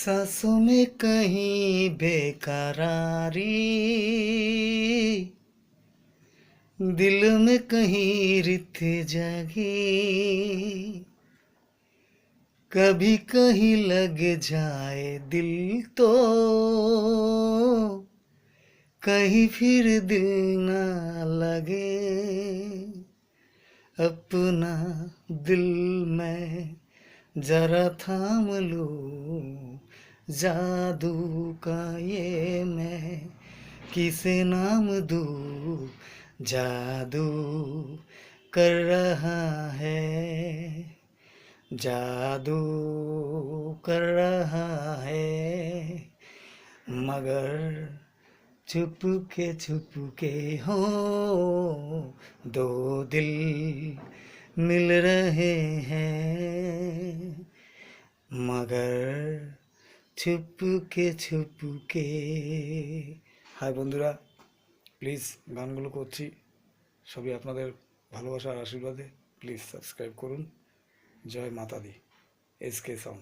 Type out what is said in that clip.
सांसों में कहीं बेकरारी, दिल में कहीं रित जागी, कभी कहीं लग जाए दिल तो कहीं फिर दिल ना लगे। अपना दिल मैं जरा थाम लूं, जादू का ये मैं किसे नाम दूं। जादू कर रहा है, जादू कर रहा है, मगर छुप के हो दो दिल मिल रहे हैं, मगर छुप के। হাই বন্ধুরা, প্লিজ গানগুলো করছি সবই আপনাদের ভালোবাসা আর আশীর্বাদে। প্লিজ সাবস্ক্রাইব করুন। জয় মাতা দি, এসকে সং।